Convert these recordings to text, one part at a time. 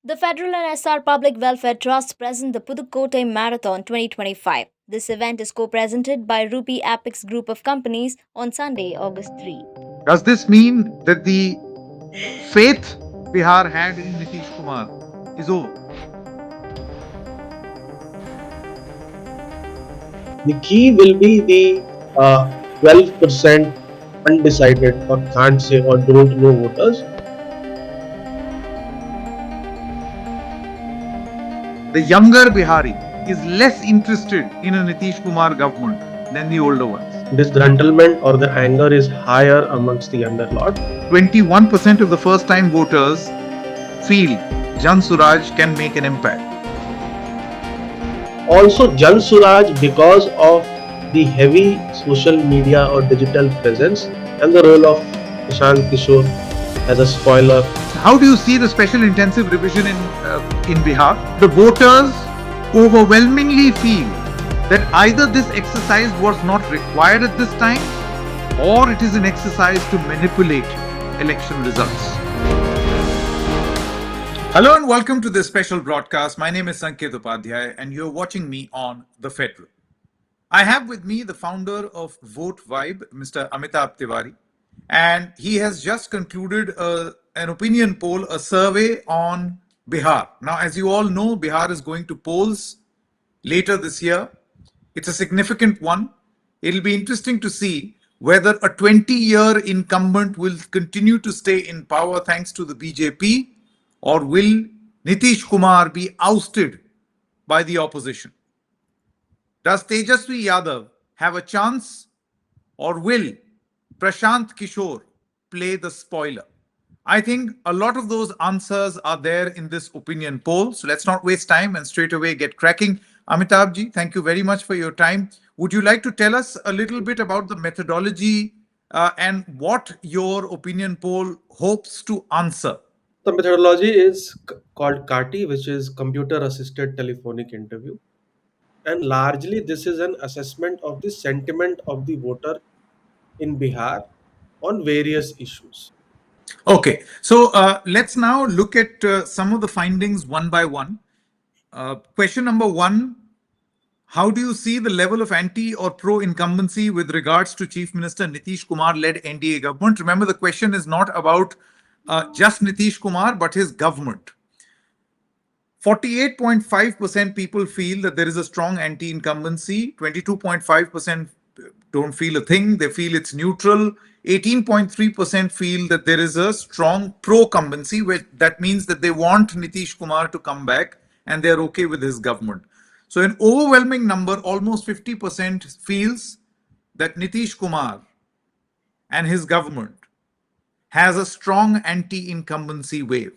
The Federal and SR Public Welfare Trust present the Pudukkottai Marathon 2025. This event is co-presented by Rupee Apex Group of Companies on Sunday, August 3. Does this mean that the faith Bihar had in Nitish Kumar is over? The key will be the 12% undecided or can't say or don't know voters. The younger Bihari is less interested in a Nitish Kumar government than the older ones. Disgruntlement or the anger is higher amongst the younger lot. 21% of the first time voters feel Jan Suraj can make an impact. Also, Jan Suraj, because of the heavy social media or digital presence and the role of Prashant Kishor as a spoiler. How do you see the special intensive revision in Bihar? The voters overwhelmingly feel that either this exercise was not required at this time or it is an exercise to manipulate election results. Hello and welcome to this special broadcast. My name is Sanket Upadhyay and you're watching me on TheFederal. I have with me the founder of Vote Vibe, Mr. Amitabh Tiwari, and he has just concluded an opinion poll, a survey on Bihar. Now, as you all know, Bihar is going to polls later this year. It's a significant one. It'll be interesting to see whether a 20-year incumbent will continue to stay in power thanks to the BJP, or will Nitish Kumar be ousted by the opposition? Does Tejashwi Yadav have a chance, or will Prashant Kishor play the spoiler? I think a lot of those answers are there in this opinion poll. So let's not waste time and straight away get cracking. Amitabh ji, thank you very much for your time. Would you like to tell us a little bit about the methodology and what your opinion poll hopes to answer? The methodology is called CATI, which is Computer Assisted Telephonic Interview. And largely, this is an assessment of the sentiment of the voter in Bihar on various issues. Okay, so let's now look at some of the findings one by one. Question number one: how do you see the level of anti or pro incumbency with regards to Chief Minister Nitish Kumar led NDA government? Remember, the question is not about just Nitish Kumar, but his government. 48.5% people feel that there is a strong anti incumbency, 22.5% don't feel a thing, they feel it's neutral. 18.3% feel that there is a strong pro-cumbency, which that means that they want Nitish Kumar to come back and they're okay with his government. So an overwhelming number, almost 50%, feels that Nitish Kumar and his government has a strong anti-incumbency wave.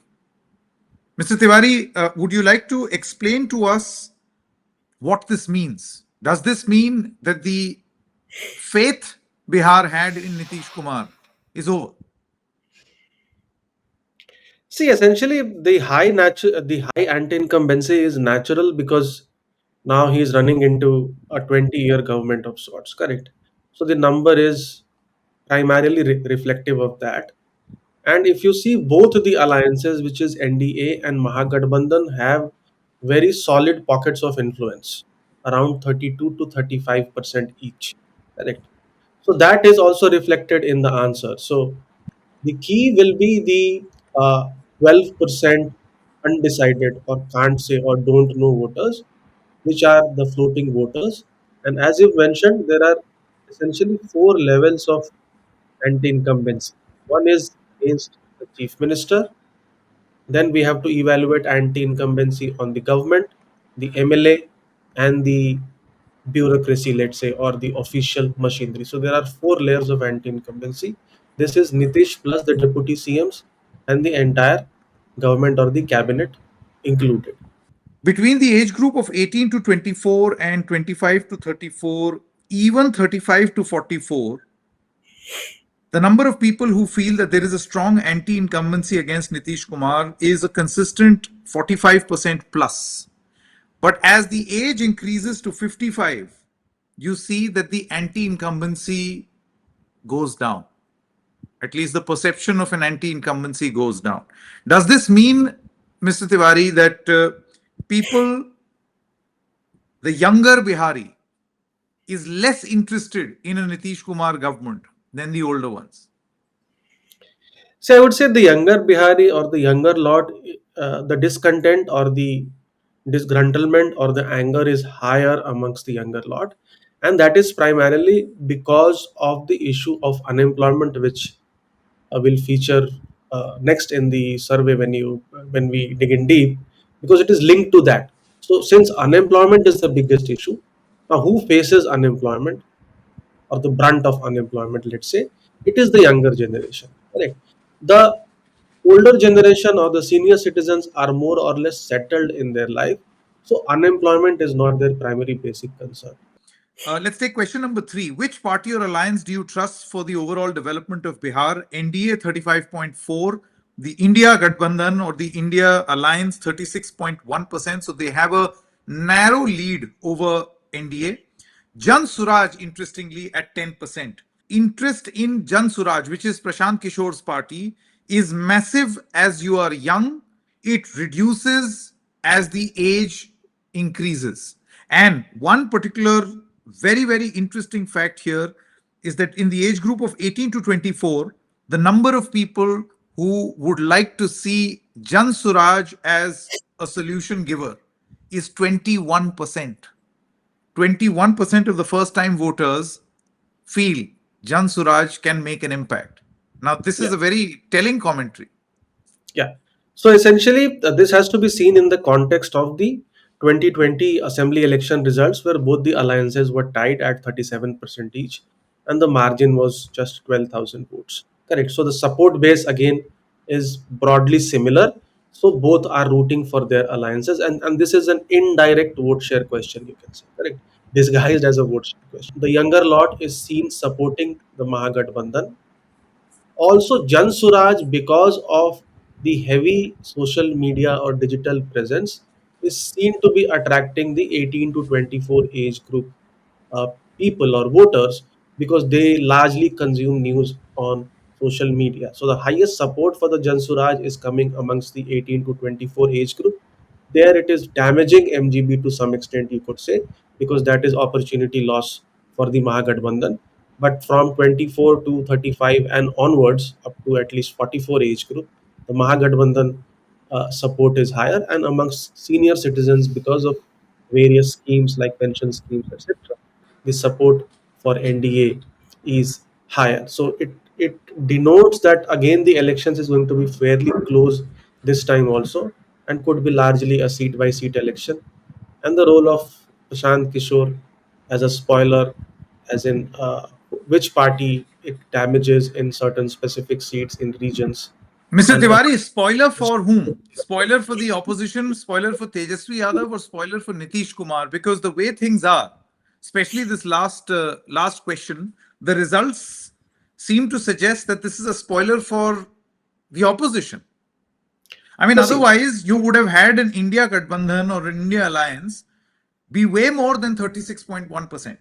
Mr. Tiwari, would you like to explain to us what this means? Does this mean that the faith Bihar had in Nitish Kumar is over? See, essentially, the high anti-incumbency is natural because now he is running into a 20-year government of sorts, correct? So the number is primarily reflective of that. And if you see both the alliances, which is NDA and Mahagathbandhan, have very solid pockets of influence, around 32 to 35% each, correct? So that is also reflected in the answer. So the key will be the 12% undecided or can't say or don't know voters, which are the floating voters. And as you mentioned, there are essentially four levels of anti-incumbency. One is against the chief minister. Then we have to evaluate anti-incumbency on the government, the MLA, and the bureaucracy, let's say, or the official machinery. So there are four layers of anti-incumbency. This is Nitish plus the deputy CMs and the entire government or the cabinet included. Between the age group of 18 to 24 and 25 to 34, even 35 to 44, the number of people who feel that there is a strong anti-incumbency against Nitish Kumar is a consistent 45% plus. But as the age increases to 55, you see that the anti-incumbency goes down. At least the perception of an anti-incumbency goes down. Does this mean Mr. Tiwari, that people, the younger Bihari, is less interested in a Nitish Kumar government than the older ones. So I would say the younger Bihari or the younger lot, the discontent or the disgruntlement or the anger is higher amongst the younger lot, and that is primarily because of the issue of unemployment, which will feature next in the survey when we dig in deep, because it is linked to that. So since unemployment is the biggest issue, now who faces unemployment or the brunt of unemployment, let's say, it is the younger generation, correct? The older generation or the senior citizens are more or less settled in their life, so unemployment is not their primary basic concern. Let's take question number three. Which party or alliance do you trust for the overall development of Bihar? NDA 35.4, the India Gathbandhan or the India Alliance 36.1%. So they have a narrow lead over NDA. Jan Suraj, interestingly, at 10%. Interest in Jan Suraj, which is Prashant Kishor's party, is massive as you are young. It reduces as the age increases. And one particular very, very interesting fact here is that in the age group of 18 to 24, the number of people who would like to see Jan Suraj as a solution giver is 21%. 21% of the first time voters feel Jan Suraj can make an impact. Now, this Yeah. is a very telling commentary. Yeah. So essentially, this has to be seen in the context of the 2020 assembly election results, where both the alliances were tied at 37% each, and the margin was just 12,000 votes. Correct. So the support base again is broadly similar. So both are rooting for their alliances, and this is an indirect vote share question, you can say. Correct. Disguised as a vote share question. The younger lot is seen supporting the Mahagathbandhan. Also, Jan Suraj, because of the heavy social media or digital presence, is seen to be attracting the 18 to 24 age group uh, people or voters, because they largely consume news on social media. So the highest support for the Jan Suraj is coming amongst the 18 to 24 age group. There it is damaging MGB to some extent, you could say, because that is opportunity loss for the Mahagathbandhan. But from 24 to 35 and onwards, up to at least 44 age group, the Mahagathbandhan support is higher, and amongst senior citizens, because of various schemes like pension schemes, etc., the support for NDA is higher. So it denotes that again the elections is going to be fairly close this time also, and could be largely a seat by seat election. And the role of Prashant Kishor as a spoiler, as in which party it damages in certain specific seats in regions, Mr. and Tiwari, spoiler for whom? Spoiler for the opposition, spoiler for Tejashwi Yadav, or spoiler for Nitish Kumar? Because the way things are, especially this last question, the results seem to suggest that this is a spoiler for the opposition. I mean, see, otherwise, you would have had an India Gathbandhan or an India Alliance be way more than 36.1%.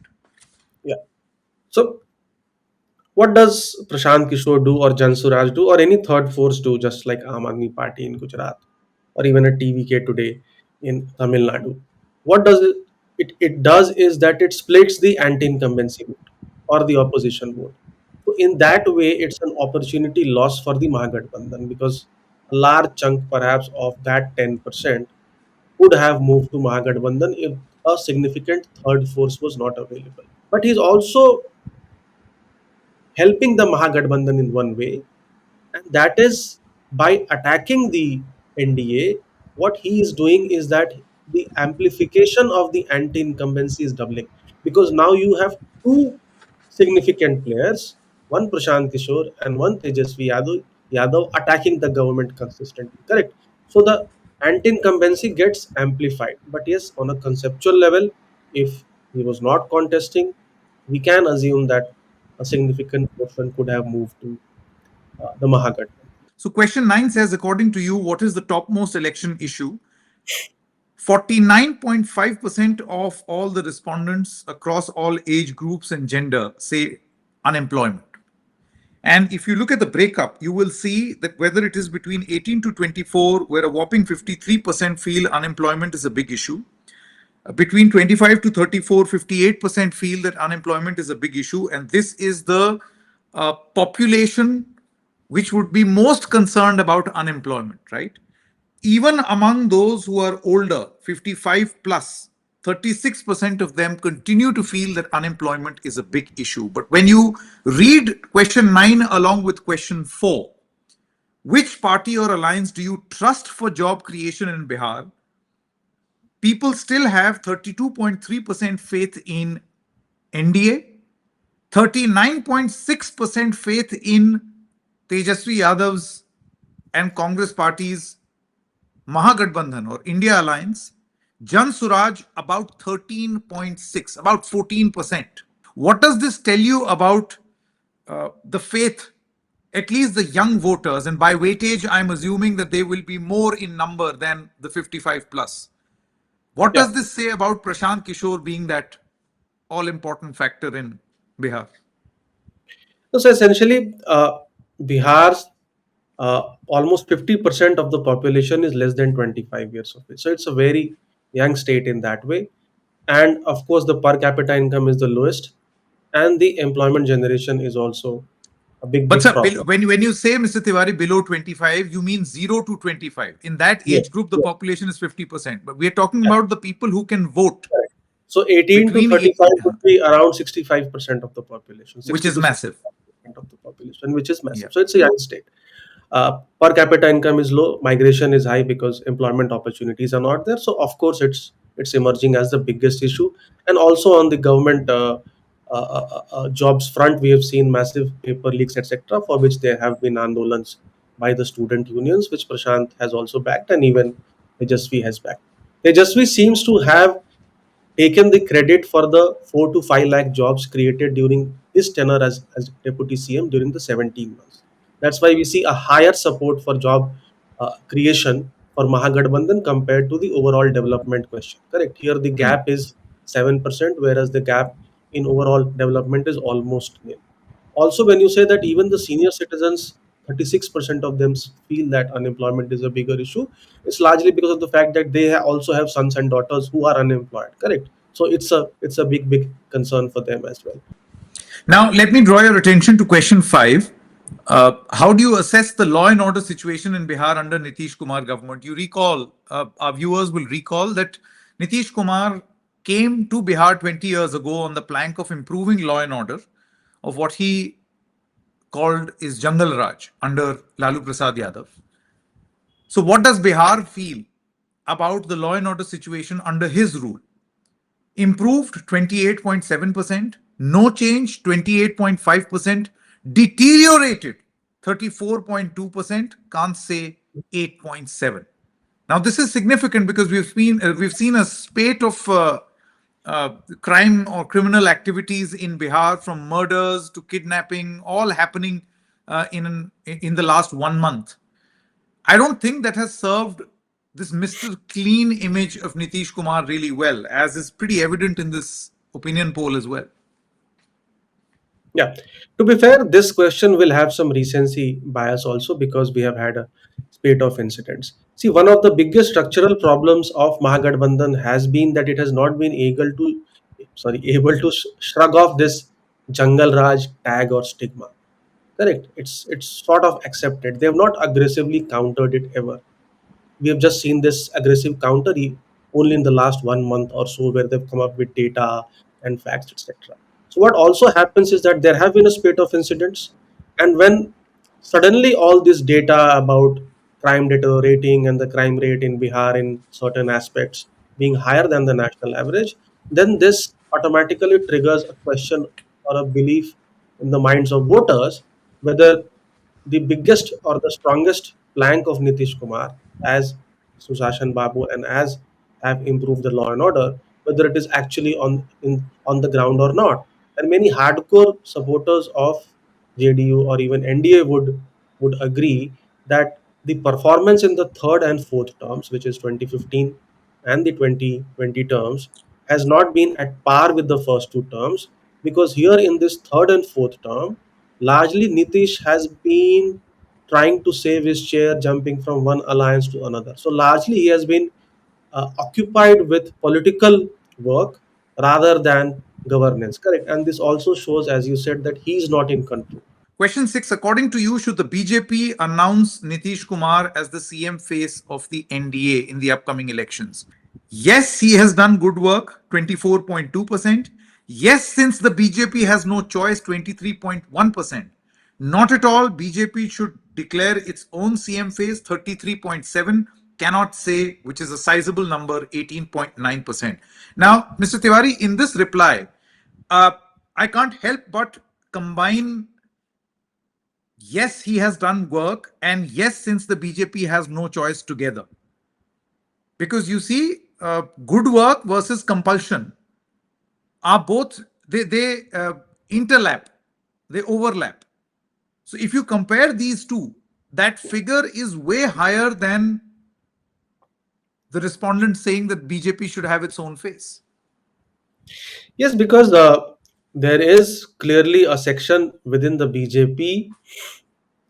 yeah. So what does Prashant Kishore do, or Jan Suraj do, or any third force do, just like Aam Aadmi Party in Gujarat, or even a TVK today in Tamil Nadu? What does it does is that it splits the anti-incumbency vote or the opposition vote. So in that way, it's an opportunity loss for the Mahagathbandhan, because a large chunk, perhaps, of that 10% would have moved to Mahagathbandhan if a significant third force was not available. But he's also helping the Mahagathbandhan in one way, and that is by attacking the NDA. What he is doing is that the amplification of the anti-incumbency is doubling, because now you have two significant players, one Prashant Kishore and one Yadav attacking the government consistently. Correct. So the anti-incumbency gets amplified. But yes, on a conceptual level, if he was not contesting, we can assume that a significant portion could have moved to the Mahagathbandhan. So, question 9 says, according to you, what is the topmost election issue? 49.5% of all the respondents across all age groups and gender say unemployment. And if you look at the breakup, you will see that whether it is between 18 to 24, where a whopping 53% feel unemployment is a big issue, between 25 to 34, 58% feel that unemployment is a big issue. And this is the population which would be most concerned about unemployment, right? Even among those who are older, 55 plus, 36% of them continue to feel that unemployment is a big issue. But when you read question 9 along with question 4, which party or alliance do you trust for job creation in Bihar? People still have 32.3% faith in NDA, 39.6% faith in Tejashwi Yadav's and Congress party's Mahagathbandhan or India Alliance, Jan Suraj about 13.6, about 14%. What does this tell you about the faith, at least the young voters? And by weightage, I'm assuming that they will be more in number than the 55 plus. What Yeah. does this say about Prashant Kishor being that all important factor in Bihar? So essentially, Bihar's almost 50% of the population is less than 25 years of age. So it's a very young state in that way. And of course, the per capita income is the lowest, and the employment generation is also a big, But big sir, problem. when you say, Mr. Tiwari, below 25, you mean 0 to 25. In that Yes. age group, the Yes. population is 50%. But we are talking Yeah. about the people who can vote Correct. So 18 to between 35 18, would be around 65% of the population, which 60 is to massive. 65% of the population, which is Yeah. massive. So it's a young state. Per capita income is low, migration is high because employment opportunities are not there. So of course it's emerging as the biggest issue. And also on the government jobs front, we have seen massive paper leaks, etc., for which there have been andolans by the student unions, which Prashant has also backed, and even Tejasvi has backed. Tejasvi seems to have taken the credit for the 4 to 5 lakh jobs created during his tenure as deputy CM during the 17 months. That's why we see a higher support for job creation for Mahagathbandhan compared to the overall development question. Correct. Here the Hmm. gap is 7%, whereas the gap in overall development is almost nil. Also, when you say that even the senior citizens, 36% of them feel that unemployment is a bigger issue, it's largely because of the fact that they also have sons and daughters who are unemployed. Correct. So it's a big, big concern for them as well. Now, let me draw your attention to question 5. How do you assess the law and order situation in Bihar under Nitish Kumar government? You recall, our viewers will recall that Nitish Kumar came to Bihar 20 years ago on the plank of improving law and order of what he called is Jungle Raj under Lalu Prasad Yadav. So, what does Bihar feel about the law and order situation under his rule? Improved 28.7%, no change 28.5%, deteriorated 34.2%, can't say 8.7. Now this is significant because we've seen a spate of crime or criminal activities in Bihar, from murders to kidnapping, all happening in the last 1 month. I don't think that has served this Mr. Clean image of Nitish Kumar really well, as is pretty evident in this opinion poll as well. Yeah. To be fair, this question will have some recency bias also because we have had a spate of incidents. See, one of the biggest structural problems of Mahagathbandhan has been that it has not been able to shrug off this Jungle Raj tag or stigma. Correct. It's sort of accepted. They have not aggressively countered it ever. We have just seen this aggressive counter only in the last 1 month or so, where they've come up with data and facts, etc. So what also happens is that there have been a spate of incidents, and when suddenly all this data about crime deteriorating and the crime rate in Bihar in certain aspects being higher than the national average, then this automatically triggers a question or a belief in the minds of voters whether the biggest or the strongest plank of Nitish Kumar as Sushashan Babu and as have improved the law and order, whether it is actually on the ground or not. And many hardcore supporters of JDU or even NDA would agree that the performance in the third and fourth terms, which is 2015 and the 2020 terms, has not been at par with the first two terms, because here in this third and fourth term, largely Nitish has been trying to save his chair, jumping from one alliance to another. So largely he has been occupied with political work rather than governance. Correct. And this also shows, as you said, that he is not in control. Question 6. According to you, should the BJP announce Nitish Kumar as the CM face of the NDA in the upcoming elections? Yes, he has done good work, 24.2%. Yes, since the BJP has no choice, 23.1%. Not at all, BJP should declare its own CM face, 33.7. Cannot say, which is a sizable number, 18.9%. Now, Mr. Tiwari, in this reply, uh, I can't help but combine yes, he has done work, and yes, since the BJP has no choice together. Because you see, good work versus compulsion are both, they interlap, they overlap. So if you compare these two, that figure is way higher than the respondent saying that BJP should have its own face. Yes, because there is clearly a section within the BJP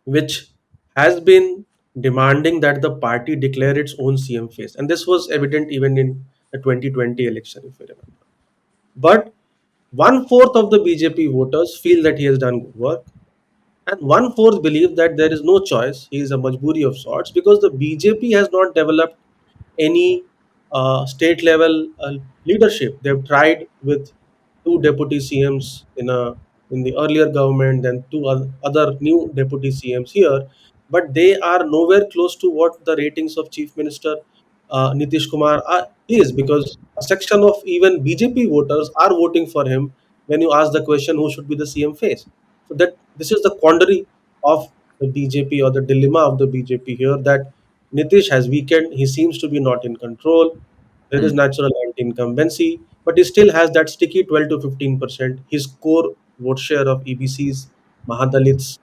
which has been demanding that the party declare its own CM face. And this was evident even in the 2020 election, if you remember. But one fourth of the BJP voters feel that he has done good work, and one fourth believe that there is no choice. He is a majburi of sorts because the BJP has not developed any state level leadership. They've tried with two deputy CMs in the earlier government, then two other new deputy CMs here, but they are nowhere close to what the ratings of Chief Minister Nitish Kumar is, because a section of even BJP voters are voting for him when you ask the question who should be the CM face. So that this is the quandary of the BJP, or the dilemma of the BJP here, that Nitish has weakened. He seems to be not in control. There is natural anti-incumbency, but he still has that sticky 12 to 15%. His core vote share of EBCs, Mahadalits,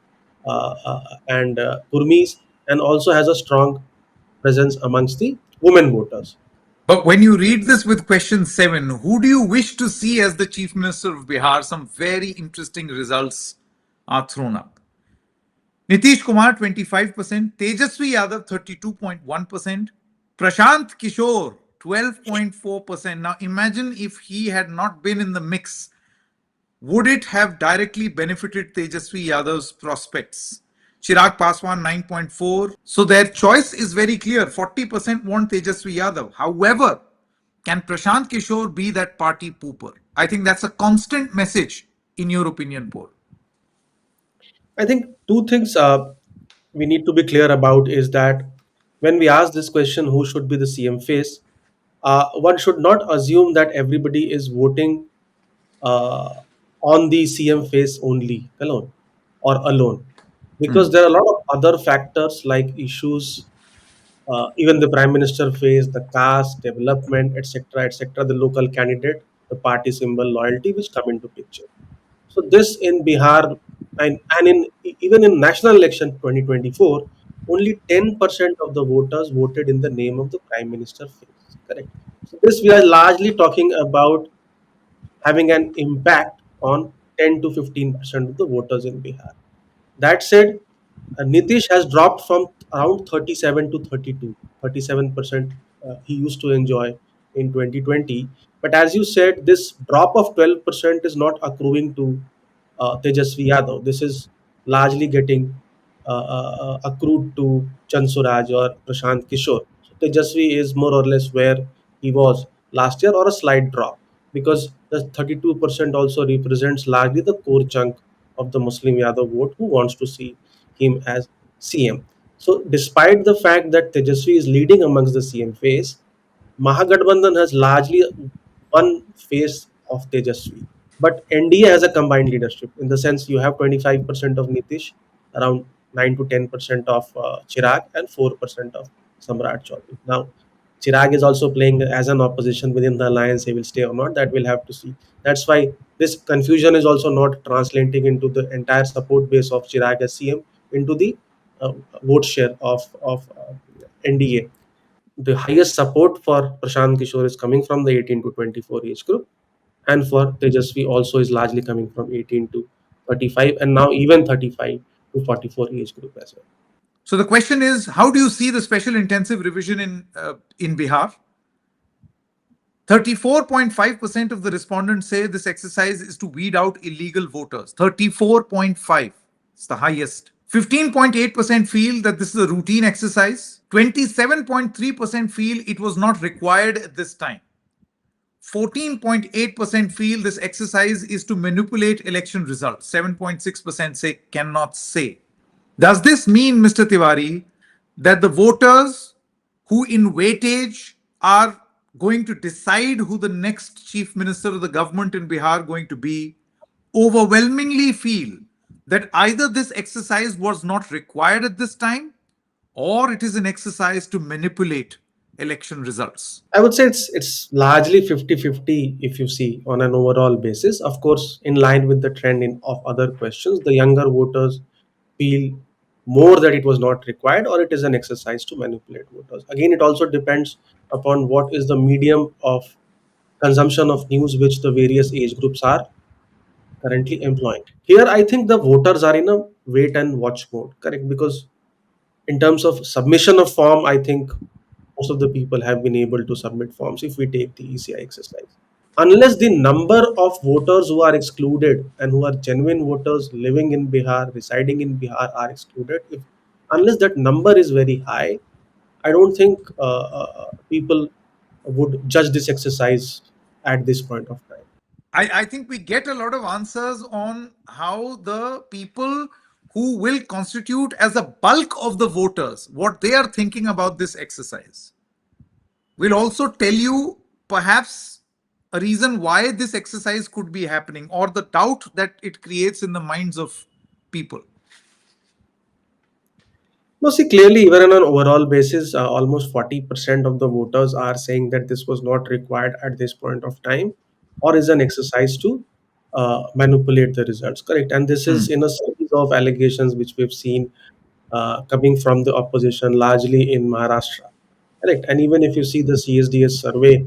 and Kurmis, and also has a strong presence amongst the women voters. But when you read this with question 7, who do you wish to see as the Chief Minister of Bihar? Some very interesting results are thrown up. Nitish Kumar 25%, Tejashwi Yadav 32.1%, Prashant Kishor 12.4%. Now imagine if he had not been in the mix, would it have directly benefited Tejashwi Yadav's prospects? Chirag Paswan 9.4. So their choice is very clear. 40% want Tejashwi Yadav. However, can Prashant Kishor be that party pooper? I think that's a constant message in your opinion poll. I think two things we need to be clear about is that when we ask this question, who should be the CM face, one should not assume that everybody is voting uh, on the CM face only alone or alone, because there are a lot of other factors like issues, even the prime minister face, the caste, development, etc., the local candidate, the party symbol, loyalty, which come into picture. So this in Bihar, and even in national election 2024, only 10% of the voters voted in the name of the prime minister face. Correct. So this we are largely talking about having an impact on 10 to 15% of the voters in Bihar. That said, Nitish has dropped from around 37 to 32, 37% he used to enjoy in 2020. But as you said, this drop of 12% is not accruing to Tejashwi Yadav. This is largely getting accrued to Jan Suraj or Prashant Kishor. So Tejashwi is more or less where he was last year, or a slight drop, because the 32% also represents largely the core chunk of the Muslim Yadav vote who wants to see him as CM. So, despite the fact that Tejasvi is leading amongst the CM phase, Mahagathbandhan has largely one face of Tejasvi. But NDA has a combined leadership, in the sense you have 25% of Nitish, around 9 to 10% of Chirag, and 4% of Samrat Chaudhary. Now, Chirag is also playing as an opposition within the alliance. He will stay or not, that we'll have to see. That's why this confusion is also not translating into the entire support base of Chirag as CM into the vote share of NDA. The highest support for Prashant Kishore is coming from the 18 to 24 age group, and for Tejasvi also is largely coming from 18 to 35, and now even 35 to 44 age group as well. So the question is, how do you see the special intensive revision in Bihar? 34.5% of the respondents say this exercise is to weed out illegal voters. 34.5. It's the highest. 15.8% feel that this is a routine exercise. 27.3% feel it was not required at this time. 14.8% feel this exercise is to manipulate election results. 7.6% say cannot say. Does this mean, Mr. Tiwari, that the voters who in weightage are going to decide who the next chief minister of the government in Bihar going to be overwhelmingly feel that either this exercise was not required at this time or it is an exercise to manipulate election results? I would say it's largely 50-50 if you see on an overall basis. Of course, in line with the trend of other questions, the younger voters feel more that it was not required or it is an exercise to manipulate voters. Again, it also depends upon what is the medium of consumption of news which the various age groups are currently employing. Here, I think the voters are in a wait and watch mode, correct? Because in terms of submission of form, I think most of the people have been able to submit forms if we take the ECI exercise. Unless the number of voters who are excluded and who are genuine voters living in Bihar, residing in Bihar are excluded, if unless that number is very high, I don't think people would judge this exercise at this point of time. I think we get a lot of answers on how the people who will constitute as a bulk of the voters, what they are thinking about this exercise. We'll also tell you perhaps a reason why this exercise could be happening or the doubt that it creates in the minds of people. No, see, clearly, even on an overall basis, almost 40% of the voters are saying that this was not required at this point of time or is an exercise to manipulate the results. Correct. And this is in a series of allegations which we've seen coming from the opposition, largely in Maharashtra. Correct. And even if you see the CSDS survey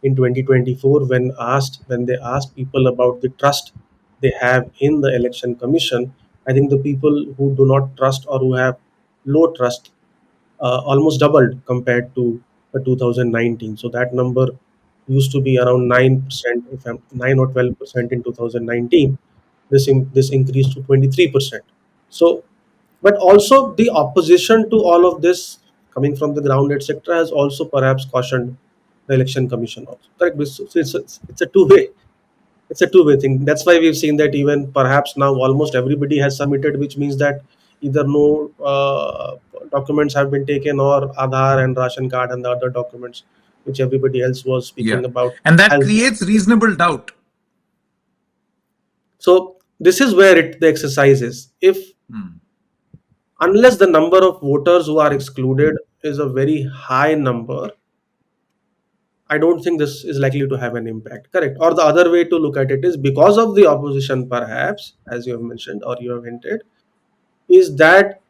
in 2024, when they asked people about the trust they have in the election commission, I think the people who do not trust or who have low trust almost doubled compared to 2019. So that number used to be around 9%, if I'm 9 or 12% in 2019. This increased to 23%. So, but also the opposition to all of this coming from the ground, etc., has also perhaps cautioned the election commission also. Correct. So it's a two-way. It's a two-way thing. That's why we've seen that even perhaps now almost everybody has submitted, which means that either no documents have been taken or Aadhaar and ration card and the other documents which everybody else was Yeah. speaking about And that has. creates reasonable doubt. So this is where the exercise is. If unless the number of voters who are excluded is a very high number, I don't think this is likely to have an impact. Correct. Or the other way to look at it is because of the opposition, perhaps, as you have mentioned or you have hinted, is that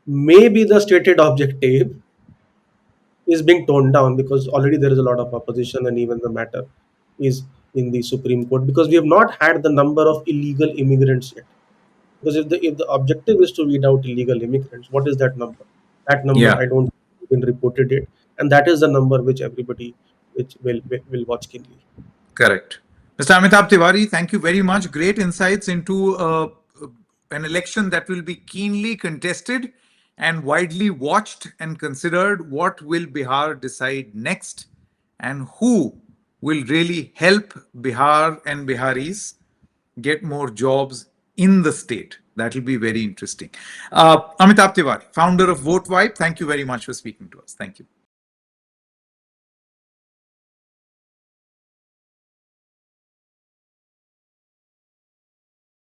maybe the stated objective is being toned down because already there is a lot of opposition and even the matter is in the Supreme Court because we have not had the number of illegal immigrants yet. Because if the objective is to weed out illegal immigrants, what is that number? That number Yeah. I don't think been reported it, and that is the number which everybody which will watch keenly. Correct. Mr. Amitabh Tiwari, thank you very much. Great insights into an election that will be keenly contested and widely watched and considered. What will Bihar decide next and who will really help Bihar and Biharis get more jobs in the state? That will be very interesting. Amitabh Tiwari, founder of Vote Vibe, thank you very much for speaking to us. Thank you.